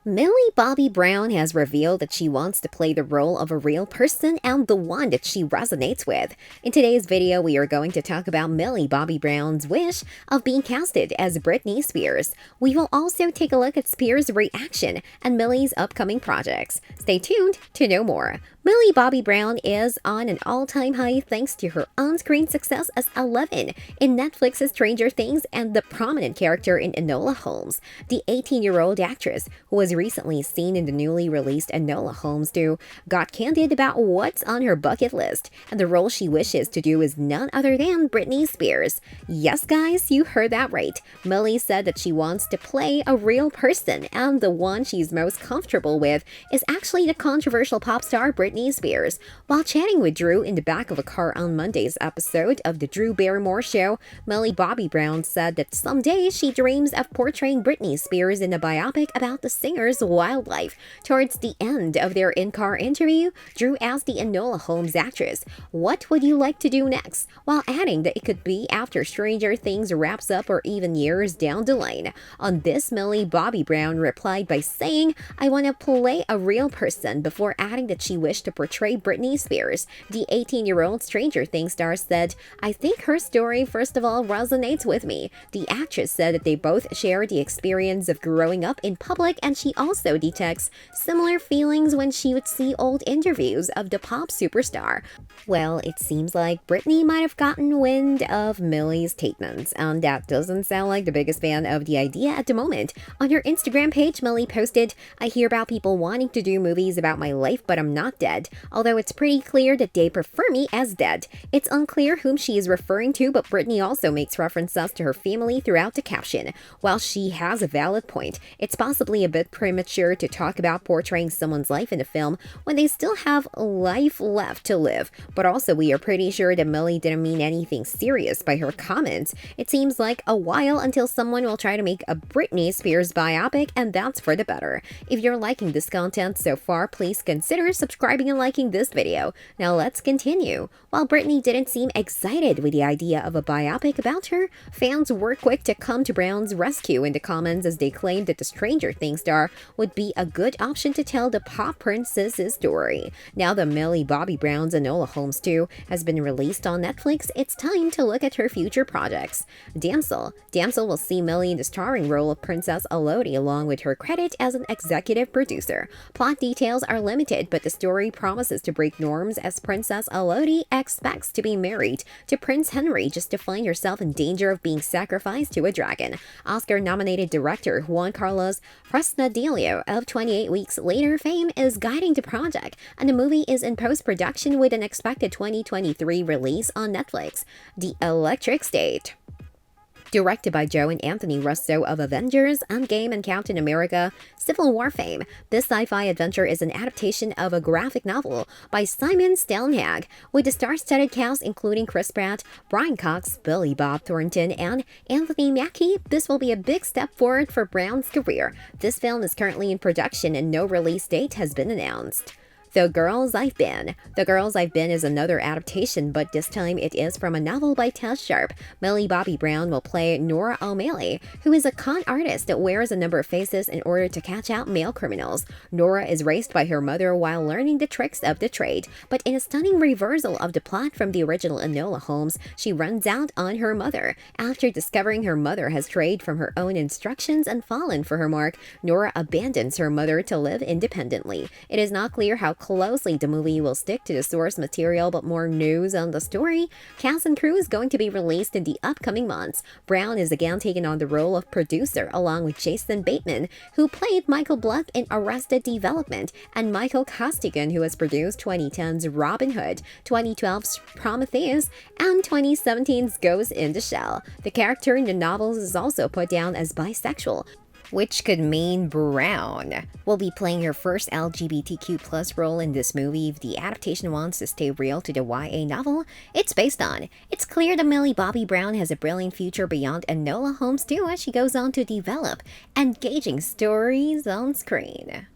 Millie Bobby Brown has revealed that she wants to play the role of a real person and the one that she resonates with. In today's video, we are going to talk about Millie Bobby Brown's wish of being casted as Britney Spears. We will also take a look at Spears' reaction and Millie's upcoming projects. Stay tuned to know more. Millie Bobby Brown is on an all-time high thanks to her on-screen success as Eleven in Netflix's Stranger Things and the prominent character in Enola Holmes. The 18-year-old actress, who was recently seen in the newly released Enola Holmes 2, got candid about what's on her bucket list, and the role she wishes to do is none other than Britney Spears. Yes, guys, you heard that right. Millie said that she wants to play a real person, and the one she's most comfortable with is actually the controversial pop star Britney Spears. While chatting with Drew in the back of a car on Monday's episode of The Drew Barrymore Show, Millie Bobby Brown said that someday she dreams of portraying Britney Spears in a biopic about the singer's wildlife. Towards the end of their in-car interview, Drew asked the Enola Holmes actress, "What would you like to do next?" while adding that it could be after Stranger Things wraps up or even years down the line. On this, Millie Bobby Brown replied by saying, "I want to play a real person," before adding that she wished to portray Britney Spears. The 18-year-old Stranger Things star said, "I think her story first of all resonates with me." The actress said that they both share the experience of growing up in public, and she also detects similar feelings when she would see old interviews of the pop superstar. Well, it seems like Britney might have gotten wind of Millie's statements, and that doesn't sound like the biggest fan of the idea at the moment. On her Instagram page, Millie posted, "I hear about people wanting to do movies about my life, but I'm not dead. Although it's pretty clear that they prefer me as dead." It's unclear whom she is referring to, but Britney also makes references to her family throughout the caption. While she has a valid point, it's possibly a bit premature to talk about portraying someone's life in a film when they still have life left to live. But also, we are pretty sure that Millie didn't mean anything serious by her comments. It seems like a while until someone will try to make a Britney Spears biopic, and that's for the better. If you're liking this content so far, please consider subscribing and liking this video. Now let's continue. While Britney didn't seem excited with the idea of a biopic about her, fans were quick to come to Brown's rescue in the comments as they claimed that the Stranger Things star would be a good option to tell the pop princess's story. Now that Millie Bobby Brown's Enola Holmes 2 has been released on Netflix, it's time to look at her future projects. Damsel will see Millie in the starring role of Princess Elodie along with her credit as an executive producer. Plot details are limited, but the story promises to break norms as Princess Elodie expects to be married to Prince Henry just to find herself in danger of being sacrificed to a dragon. Oscar-nominated director Juan Carlos Fresnadillo of 28 Weeks Later fame is guiding the project, and the movie is in post-production with an expected 2023 release on Netflix. The Electric State, directed by Joe and Anthony Russo of Avengers, Endgame, and Captain America Civil War fame, this sci-fi adventure is an adaptation of a graphic novel by Simon Stelnhag, with the star-studded cast including Chris Pratt, Brian Cox, Billy Bob Thornton, and Anthony Mackie. This will be a big step forward for Brown's career. This film is currently in production and no release date has been announced. The Girls I've Been. The Girls I've Been is another adaptation, but this time it is from a novel by Tess Sharp. Millie Bobby Brown will play Nora O'Malley, who is a con artist that wears a number of faces in order to catch out male criminals. Nora is raised by her mother while learning the tricks of the trade, but in a stunning reversal of the plot from the original Enola Holmes, she runs out on her mother. After discovering her mother has strayed from her own instructions and fallen for her mark, Nora abandons her mother to live independently. It is not clear how closely the movie will stick to the source material, but more news on the story. Cast and crew is going to be released in the upcoming months. Brown is again taking on the role of producer along with Jason Bateman, who played Michael Bluff in Arrested Development, and Michael Costigan, who has produced 2010's Robin Hood, 2012's Prometheus, and 2017's Ghost in the Shell. The character in the novels is also put down as bisexual, which could mean Brown will be playing her first LGBTQ+ role in this movie if the adaptation wants to stay real to the YA novel it's based on. It's clear that Millie Bobby Brown has a brilliant future beyond Enola Holmes 2 as she goes on to develop engaging stories on screen.